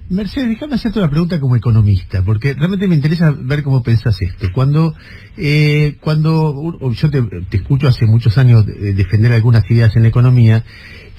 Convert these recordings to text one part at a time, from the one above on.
Mercedes, déjame hacerte una pregunta como economista, porque realmente me interesa ver cómo pensás esto. Yo te escucho hace muchos años defender algunas ideas en la economía,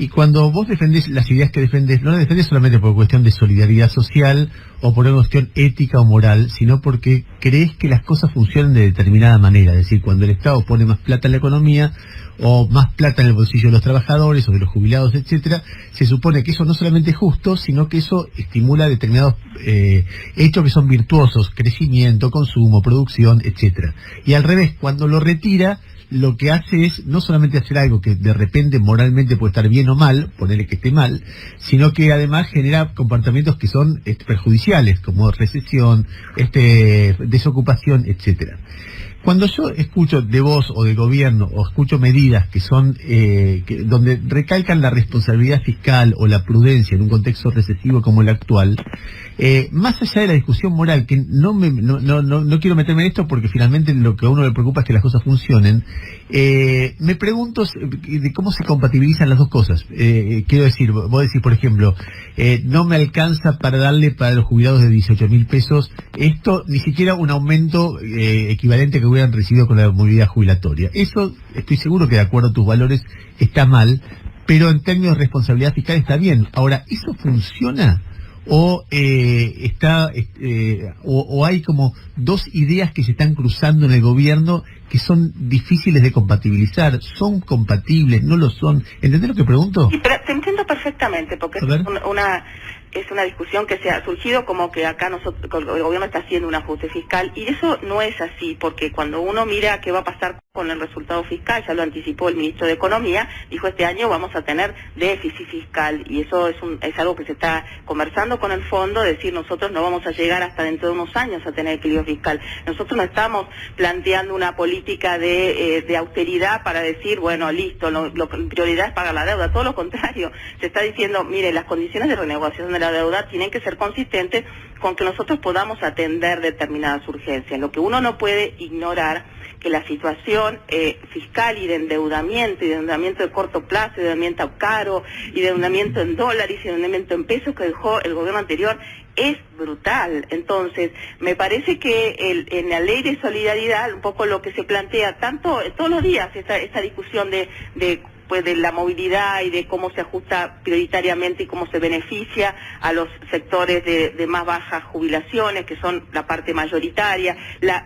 y cuando vos defendés las ideas que defendés, no las defendés solamente por cuestión de solidaridad social o por una cuestión ética o moral, sino porque creés que las cosas funcionan de determinada manera. Es decir, cuando el Estado pone más plata en la economía, o más plata en el bolsillo de los trabajadores o de los jubilados, etcétera, se supone que eso no solamente es justo, sino que eso estimula determinados hechos que son virtuosos: crecimiento, consumo, producción, etcétera. Y al revés, cuando lo retira, lo que hace es no solamente hacer algo que de repente moralmente puede estar bien o mal, ponerle que esté mal, sino que además genera comportamientos que son perjudiciales, como recesión, desocupación, etcétera. Cuando yo escucho de vos o del gobierno, o escucho medidas que son donde recalcan la responsabilidad fiscal o la prudencia en un contexto recesivo como el actual, más allá de la discusión moral, que no quiero meterme en esto porque finalmente lo que a uno le preocupa es que las cosas funcionen, me pregunto de cómo se compatibilizan las dos cosas. Quiero decir, vos decís, por ejemplo, no me alcanza para darle para los jubilados de 18.000 pesos, esto ni siquiera un aumento equivalente que hubieran recibido con la movilidad jubilatoria. Eso, estoy seguro que de acuerdo a tus valores está mal, pero en términos de responsabilidad fiscal está bien. Ahora, ¿eso funciona? ¿O o hay como dos ideas que se están cruzando en el gobierno que son difíciles de compatibilizar? ¿Son compatibles? ¿No lo son? ¿Entendés lo que pregunto? Sí, pero te entiendo perfectamente, porque es una discusión que se ha surgido como que acá el gobierno está haciendo un ajuste fiscal, y eso no es así, porque cuando uno mira qué va a pasar con el resultado fiscal, ya lo anticipó el ministro de Economía, dijo este año vamos a tener déficit fiscal, y eso es algo que se está conversando con el fondo, decir nosotros no vamos a llegar hasta dentro de unos años a tener equilibrio fiscal. Nosotros no estamos planteando una política de austeridad para decir, bueno, listo, lo prioridad es pagar la deuda, todo lo contrario, se está diciendo, mire, las condiciones de renegociación de la deuda tienen que ser consistentes con que nosotros podamos atender determinadas urgencias. Lo que uno no puede ignorar, que la situación fiscal y de endeudamiento de corto plazo, y de endeudamiento caro, y de endeudamiento en dólares, y de endeudamiento en pesos que dejó el gobierno anterior es brutal. Entonces, me parece que en la ley de solidaridad, un poco lo que se plantea, tanto todos los días, esta discusión de la movilidad y de cómo se ajusta prioritariamente y cómo se beneficia a los sectores de más bajas jubilaciones, que son la parte mayoritaria,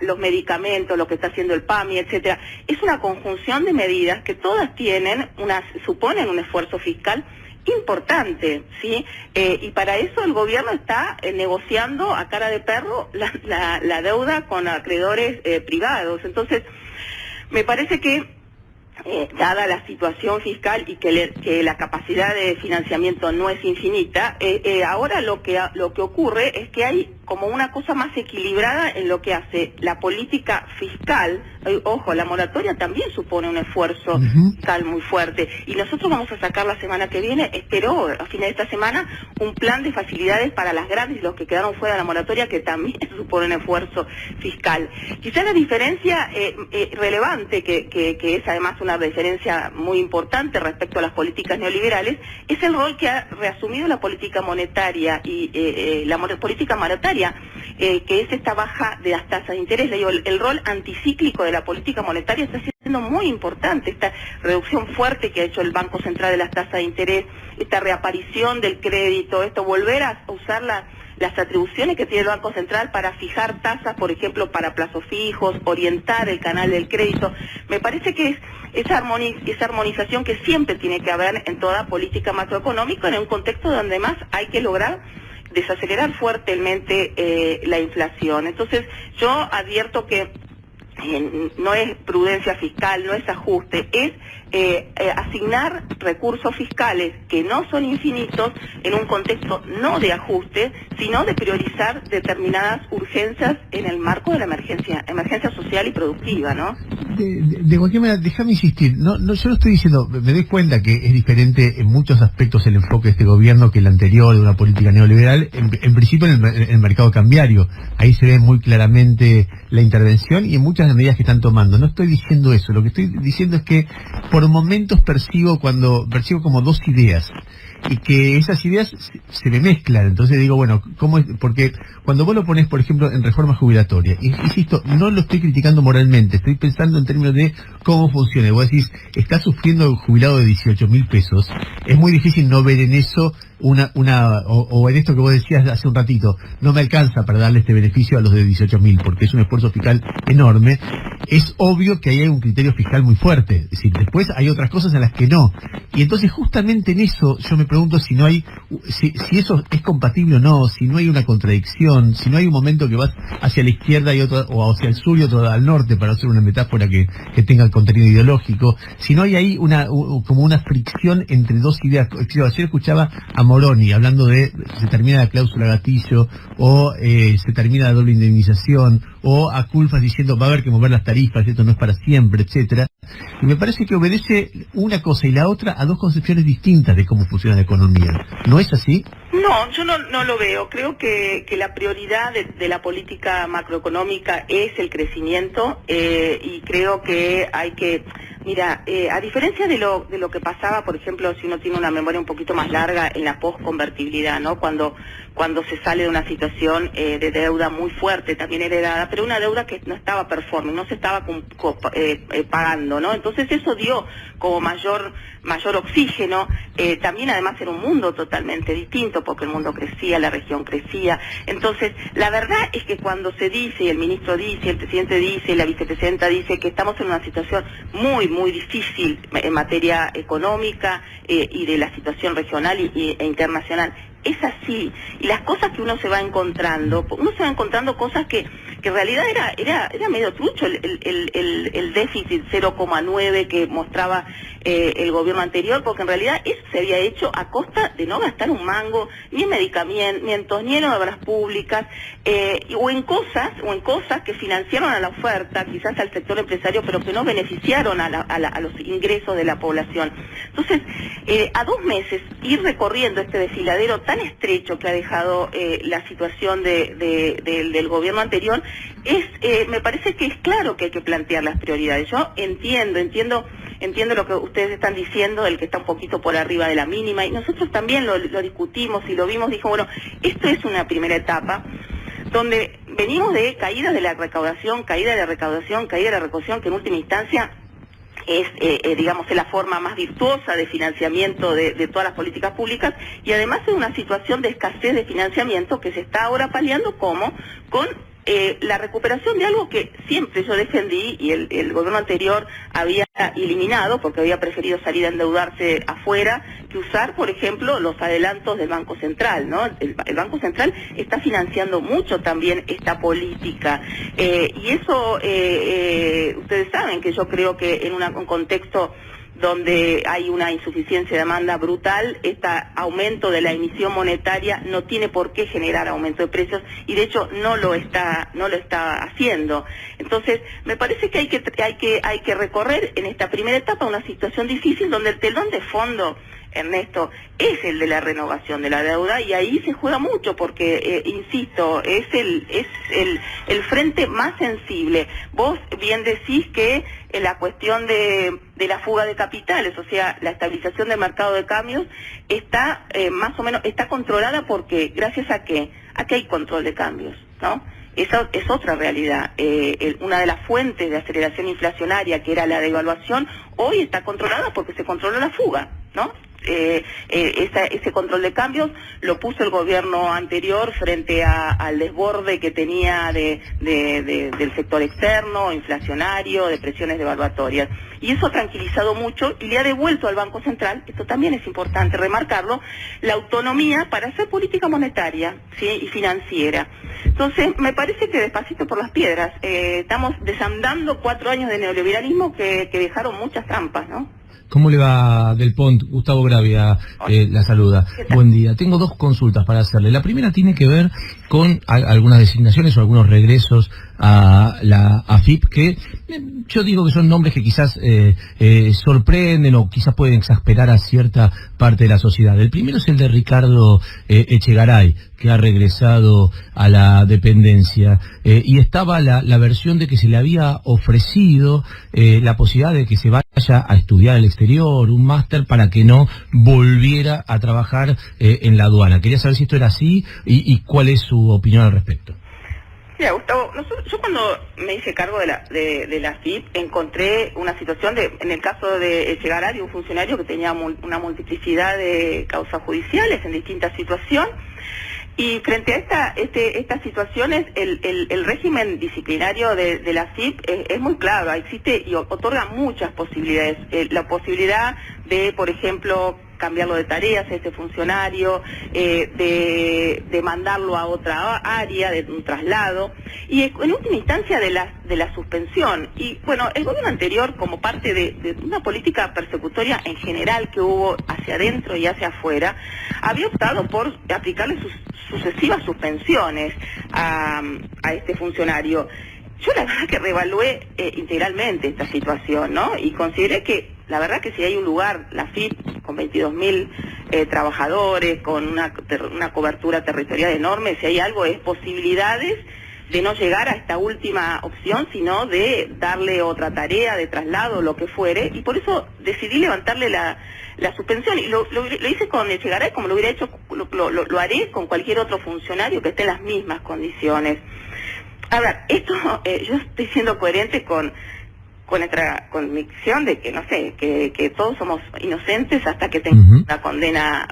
los medicamentos, lo que está haciendo el PAMI, etcétera. Es una conjunción de medidas que todas suponen un esfuerzo fiscal importante, ¿sí? Y para eso el gobierno está negociando a cara de perro la deuda con acreedores privados. Entonces, me parece que dada la situación fiscal y que la capacidad de financiamiento no es infinita, ahora lo que ocurre es que hay como una cosa más equilibrada en lo que hace la política fiscal. Ojo, la moratoria también supone un esfuerzo fiscal muy fuerte, y nosotros vamos a sacar la semana que viene, espero a fines de esta semana, un plan de facilidades para las grandes y los que quedaron fuera de la moratoria, que también supone un esfuerzo fiscal. Quizá la diferencia relevante, que es además una diferencia muy importante respecto a las políticas neoliberales, es el rol que ha reasumido la política monetaria y política monetaria, que es esta baja de las tasas de interés. Le digo, el rol anticíclico de la política monetaria está siendo muy importante, esta reducción fuerte que ha hecho el Banco Central de las tasas de interés, esta reaparición del crédito, esto volver a usar las atribuciones que tiene el Banco Central para fijar tasas, por ejemplo, para plazos fijos, orientar el canal del crédito. Me parece que es esa armonización que siempre tiene que haber en toda política macroeconómica, en un contexto donde más hay que lograr desacelerar fuertemente la inflación. Entonces, yo advierto que no es prudencia fiscal, no es ajuste, es asignar recursos fiscales que no son infinitos en un contexto no de ajuste, sino de priorizar determinadas urgencias en el marco de la emergencia social y productiva, ¿no? De cualquier manera, déjame insistir, yo no estoy diciendo, me doy cuenta que es diferente en muchos aspectos el enfoque de este gobierno que el anterior, de una política neoliberal, en principio en el mercado cambiario. Ahí se ve muy claramente la intervención y en muchas de las medidas que están tomando. No estoy diciendo eso, lo que estoy diciendo es que por momentos percibo como dos ideas, y que esas ideas se me mezclan. Entonces digo, bueno, ¿cómo es? Porque cuando vos lo pones, por ejemplo, en reforma jubilatoria, insisto, no lo estoy criticando moralmente, estoy pensando en términos de cómo funciona. Y vos decís, está sufriendo un jubilado de 18.000 pesos, es muy difícil no ver en eso o en esto que vos decías hace un ratito, no me alcanza para darle este beneficio a los de 18.000, porque es un esfuerzo fiscal enorme. Es obvio que ahí hay un criterio fiscal muy fuerte, es decir, después hay otras cosas en las que no. Y entonces justamente en eso yo me pregunto si no hay, si eso es compatible o no, si no hay una contradicción, si no hay un momento que vas hacia la izquierda y otro, o hacia el sur y otro al norte, para hacer una metáfora que tenga contenido ideológico, si no hay ahí como una fricción entre dos ideas. Ayer escuchaba a Moroni hablando de se termina la cláusula gatillo, o se termina la doble indemnización, o a Culfas diciendo va a haber que mover las tarifas, esto no es para siempre, etcétera. Y me parece que obedece una cosa y la otra a dos concepciones distintas de cómo funciona la economía. ¿No es así? No, yo no lo veo. Creo que la prioridad de la política macroeconómica es el crecimiento, y creo que hay que... Mira, a diferencia de lo que pasaba, por ejemplo, si uno tiene una memoria un poquito más larga en la posconvertibilidad, ¿no? Cuando se sale de una situación de deuda muy fuerte, también heredada, pero una deuda que no estaba performing, no se estaba pagando, ¿no? Entonces eso dio como mayor oxígeno, también además era un mundo totalmente distinto, porque el mundo crecía, la región crecía. Entonces, la verdad es que cuando se dice, y el ministro dice, el presidente dice, y la vicepresidenta dice que estamos en una situación muy difícil en materia económica, y de la situación regional e internacional, es así. Y las cosas que uno se va encontrando cosas que en realidad era medio trucho, el déficit 0,9 que mostraba el gobierno anterior, porque en realidad eso se había hecho a costa de no gastar un mango ni en medicamentos, ni en obras públicas, o en cosas que financiaron a la oferta, quizás al sector empresario, pero que no beneficiaron a los ingresos de la población. Entonces, a 2 meses ir recorriendo este desfiladero tan estrecho que ha dejado la situación del gobierno anterior, me parece que es claro que hay que plantear las prioridades. Yo entiendo lo que ustedes están diciendo, el que está un poquito por arriba de la mínima, y nosotros también lo discutimos y lo vimos. Dijo, bueno, esto es una primera etapa donde venimos de caída de la recaudación, que en última instancia es la forma más virtuosa de financiamiento de todas las políticas públicas, y además es una situación de escasez de financiamiento que se está ahora paliando con la recuperación de algo que siempre yo defendí y el gobierno anterior había eliminado, porque había preferido salir a endeudarse afuera que usar, por ejemplo, los adelantos del Banco Central, ¿no? El Banco Central está financiando mucho también esta política, y eso ustedes saben que yo creo que en un contexto donde hay una insuficiencia de demanda brutal, este aumento de la emisión monetaria no tiene por qué generar aumento de precios, y de hecho no lo está haciendo. Entonces, me parece que hay que recorrer en esta primera etapa una situación difícil donde el telón de fondo, Ernesto, es el de la renovación de la deuda, y ahí se juega mucho porque, insisto, es el frente más sensible. Vos bien decís que la cuestión de la fuga de capitales, o sea, la estabilización del mercado de cambios, está más o menos controlada, porque gracias a que hay control de cambios, ¿no? Esa es otra realidad. Una de las fuentes de aceleración inflacionaria, que era la devaluación, hoy está controlada porque se controló la fuga, ¿no? Ese control de cambios lo puso el gobierno anterior frente al desborde que tenía del sector externo, inflacionario, de presiones devaluatorias. Y eso ha tranquilizado mucho y le ha devuelto al Banco Central, esto también es importante remarcarlo, la autonomía para hacer política monetaria, ¿sí?, y financiera. Entonces, me parece que despacito por las piedras, estamos desandando 4 años de neoliberalismo que dejaron muchas trampas, ¿no? ¿Cómo le va, Del Pont? Gustavo Gravia la saluda. Buen día. Tengo 2 consultas para hacerle. La primera tiene que ver con algunas designaciones o algunos regresos a la AFIP, que yo digo que son nombres que quizás sorprenden o quizás pueden exasperar a cierta parte de la sociedad. El primero es el de Ricardo Echegaray, que ha regresado a la dependencia, y estaba la versión de que se le había ofrecido la posibilidad de que se vaya a estudiar al exterior, un máster, para que no volviera a trabajar en la aduana. Quería saber si esto era así y cuál es su opinión al respecto. Mira, Gustavo, yo cuando me hice cargo de la AFIP encontré una situación en el caso de Echegaray, un funcionario que tenía una multiplicidad de causas judiciales en distintas situaciones, y frente a estas situaciones el régimen disciplinario de la AFIP es muy claro, existe y otorga muchas posibilidades, la posibilidad de, por ejemplo, cambiarlo de tareas a este funcionario, de mandarlo a otra área, de un traslado, y en última instancia de la suspensión. Y bueno, el gobierno anterior, como parte de una política persecutoria en general que hubo hacia adentro y hacia afuera, había optado por aplicarle sus sucesivas suspensiones a este funcionario. Yo la verdad que reevalué integralmente esta situación, ¿no? Y consideré que, la verdad que si hay un lugar, la AFIP, con 22.000 trabajadores, con una cobertura territorial enorme, si hay algo es posibilidades de no llegar a esta última opción, sino de darle otra tarea de traslado, lo que fuere, y por eso decidí levantarle la suspensión, y lo hice con Echegaray como lo hubiera hecho, lo haré con cualquier otro funcionario que esté en las mismas condiciones. A ver, esto, yo estoy siendo coherente con nuestra convicción de que, no sé, que todos somos inocentes hasta que tengamos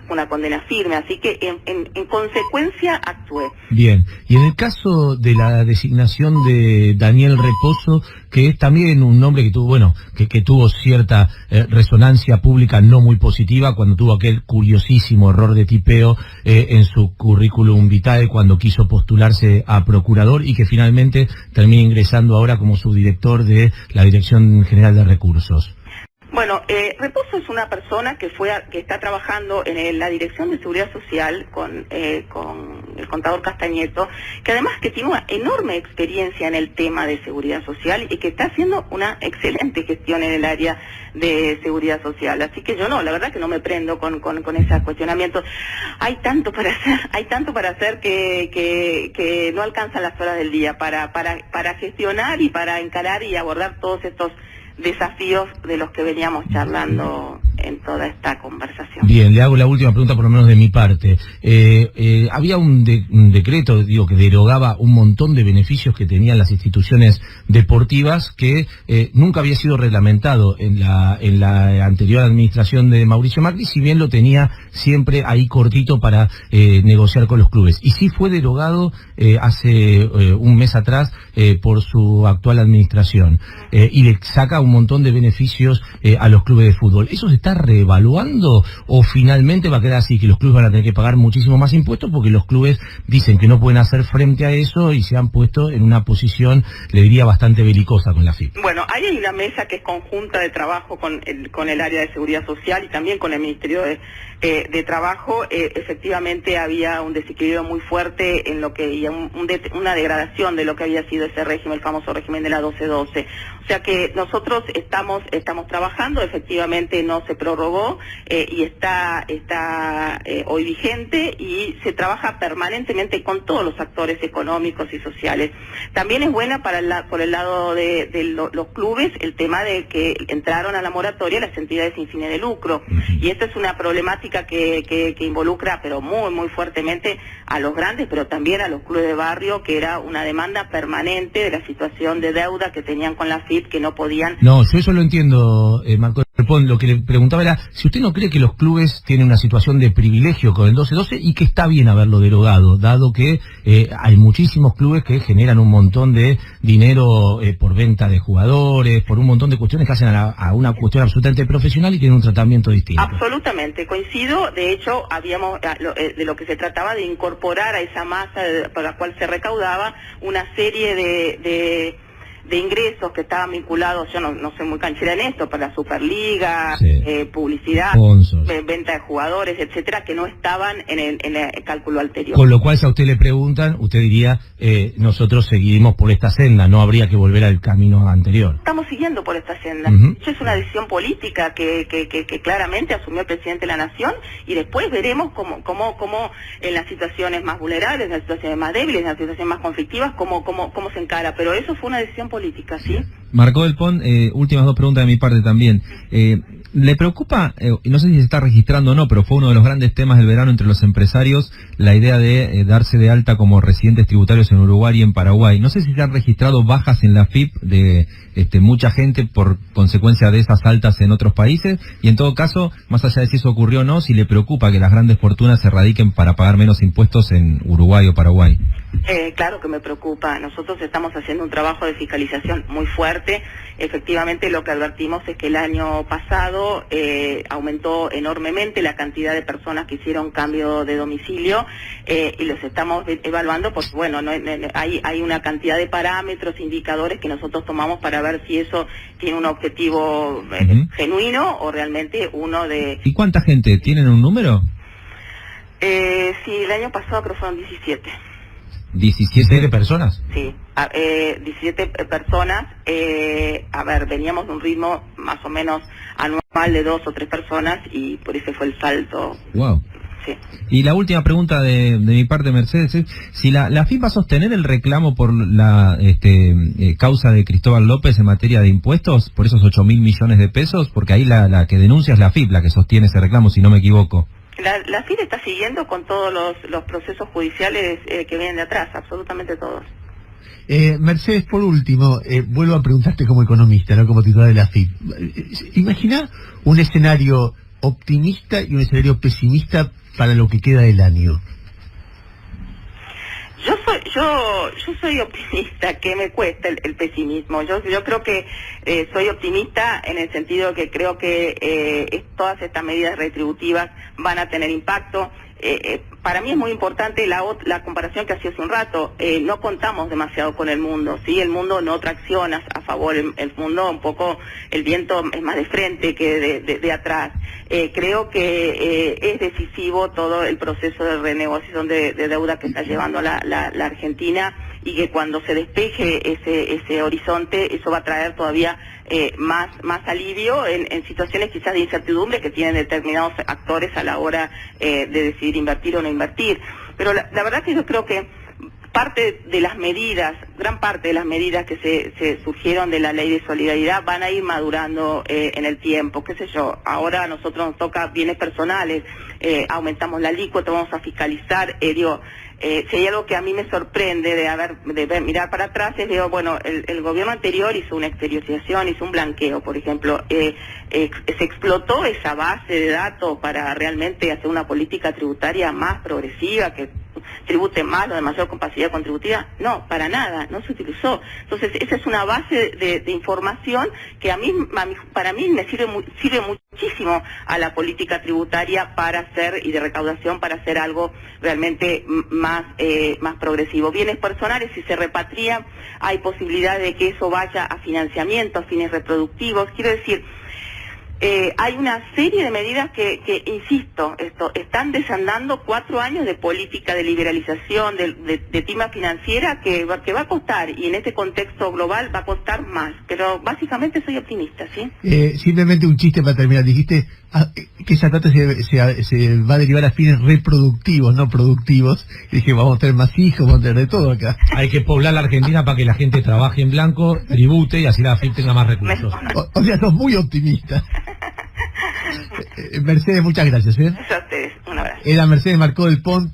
una condena firme, así que en consecuencia actué. Bien, y en el caso de la designación de Daniel Reposo, que es también un nombre que tuvo, bueno, que tuvo cierta resonancia pública no muy positiva cuando tuvo aquel curiosísimo error de tipeo en su currículum vitae cuando quiso postularse a procurador, y que finalmente termina ingresando ahora como subdirector de la Dirección General de Recursos. Bueno, Reposo es una persona que está trabajando en la Dirección de Seguridad Social con el contador Castañeto, que además que tiene una enorme experiencia en el tema de seguridad social y que está haciendo una excelente gestión en el área de seguridad social. Así que yo la verdad que no me prendo con esos cuestionamientos. Hay tanto para hacer que no alcanzan las horas del día para gestionar y para encarar y abordar todos estos desafíos de los que veníamos charlando en toda esta conversación. Bien, le hago la última pregunta, por lo menos de mi parte. Había un decreto, que derogaba un montón de beneficios que tenían las instituciones deportivas que nunca había sido reglamentado en la anterior administración de Mauricio Macri, si bien lo tenía siempre ahí cortito para negociar con los clubes. Y sí fue derogado hace un mes atrás por su actual administración, y le saca un montón de beneficios a los clubes de fútbol. ¿Eso se está reevaluando o finalmente va a quedar así, que los clubes van a tener que pagar muchísimo más impuestos porque los clubes dicen que no pueden hacer frente a eso y se han puesto en una posición, le diría, bastante belicosa con la AFIP? Bueno, ahí hay una mesa que es conjunta de trabajo con el área de seguridad social y también con el Ministerio de Trabajo. Efectivamente había un desequilibrio muy fuerte en lo que y una degradación de lo que había sido ese régimen, el famoso régimen de la 1212. O sea que nosotros estamos trabajando, efectivamente no se prorrogó y está hoy vigente, y se trabaja permanentemente con todos los actores económicos y sociales. También es buena por el lado de los clubes el tema de que entraron a la moratoria las entidades sin fines de lucro, y esta es una problemática que involucra pero muy muy fuertemente a los grandes, pero también a los clubes de barrio, que era una demanda permanente de la situación de deuda que tenían con la AFIP, que no podían... No, yo eso lo entiendo, Marco. Lo que le preguntaba era si usted no cree que los clubes tienen una situación de privilegio con el 12-12 y que está bien haberlo derogado, dado que hay muchísimos clubes que generan un montón de dinero por venta de jugadores, por un montón de cuestiones que hacen a una cuestión absolutamente profesional y tienen un tratamiento distinto. Absolutamente, coincido. De hecho, de lo que se trataba de incorporar a esa masa para la cual se recaudaba una serie de ingresos que estaban vinculados, yo no soy muy canchera en esto, para la Superliga, publicidad, venta de jugadores, etcétera, que no estaban en el cálculo anterior. Con lo cual, si a usted le preguntan, usted diría, nosotros seguimos por esta senda, no habría que volver al camino anterior. Estamos siguiendo por esta senda. Eso es una decisión política que claramente asumió el presidente de la Nación, y después veremos cómo en las situaciones más vulnerables, en las situaciones más débiles, en las situaciones más conflictivas, cómo se encara. Pero eso fue una decisión política, ¿sí? Marcó del Pont, últimas dos preguntas de mi parte también. ¿Le preocupa, no sé si se está registrando o no, pero fue uno de los grandes temas del verano entre los empresarios, la idea de darse de alta como residentes tributarios en Uruguay y en Paraguay? No sé si se han registrado bajas en la AFIP de mucha gente por consecuencia de esas altas en otros países, y en todo caso, más allá de si eso ocurrió o no, si le preocupa que las grandes fortunas se radiquen para pagar menos impuestos en Uruguay o Paraguay. Claro que me preocupa. Nosotros estamos haciendo un trabajo de fiscalización muy fuerte. Efectivamente, lo que advertimos es que el año pasado aumentó enormemente la cantidad de personas que hicieron cambio de domicilio, y los estamos evaluando porque, bueno, hay una cantidad de parámetros, indicadores que nosotros tomamos para ver si eso tiene un objetivo genuino o realmente uno de... ¿Y cuánta gente? ¿Tienen un número? Sí, el año pasado creo que fueron 17. ¿17 personas? Sí, 17 personas. A ver, veníamos de un ritmo más o menos anual de 2 o 3 personas, y por eso fue el salto. Wow. Sí. Y la última pregunta de mi parte, Mercedes, es si la AFIP va a sostener el reclamo por la causa de Cristóbal López en materia de impuestos, por esos 8.000 millones de pesos, porque ahí la que denuncia es la AFIP, la que sostiene ese reclamo, si no me equivoco. La AFIP está siguiendo con todos los procesos judiciales que vienen de atrás, absolutamente todos. Mercedes, por último, vuelvo a preguntarte como economista, no como titular de la AFIP. Imagina un escenario optimista y un escenario pesimista para lo que queda del año. Yo soy optimista, que me cuesta el pesimismo. Yo creo que soy optimista en el sentido que creo que todas estas medidas retributivas van a tener impacto. Para mí es muy importante la comparación que hacía hace un rato. No contamos demasiado con el mundo, ¿sí? El mundo no tracciona a favor, el mundo un poco, el viento es más de frente que de atrás. Creo que es decisivo todo el proceso de renegociación de deuda que está llevando la Argentina, y que cuando se despeje ese horizonte, eso va a traer todavía más alivio en situaciones quizás de incertidumbre que tienen determinados actores a la hora de decidir invertir o no invertir. Pero la verdad que yo creo que gran parte de las medidas que se surgieron de la ley de solidaridad van a ir madurando en el tiempo. Qué sé yo, ahora a nosotros nos toca bienes personales, aumentamos la alícuota, vamos a fiscalizar, si hay algo que a mí me sorprende de mirar para atrás, es bueno, el gobierno anterior hizo una exteriorización, hizo un blanqueo, por ejemplo, se explotó esa base de datos para realmente hacer una política tributaria más progresiva, que tribute más, lo de mayor capacidad contributiva. No, para nada, no se utilizó. Entonces, esa es una base de información que para mí me sirve muchísimo a la política tributaria y de recaudación para hacer algo realmente más progresivo. Bienes personales, si se repatrian, hay posibilidad de que eso vaya a financiamiento, a fines reproductivos. Quiero decir, hay una serie de medidas que insisto, están desandando 4 años de política de liberalización, de tima financiera que va a costar, y en este contexto global va a costar más, pero básicamente soy optimista, ¿sí? Simplemente un chiste para terminar. Dijiste que esa plata se va a derivar a fines reproductivos, no productivos. Y dije, vamos a tener más hijos, vamos a tener de todo acá. Hay que poblar la Argentina para que la gente trabaje en blanco, tribute, y así la AFIP tenga más recursos. O sea, sos muy optimista. Mercedes, muchas gracias. Gracias a ustedes, un abrazo. Era Mercedes Marcó del Pont.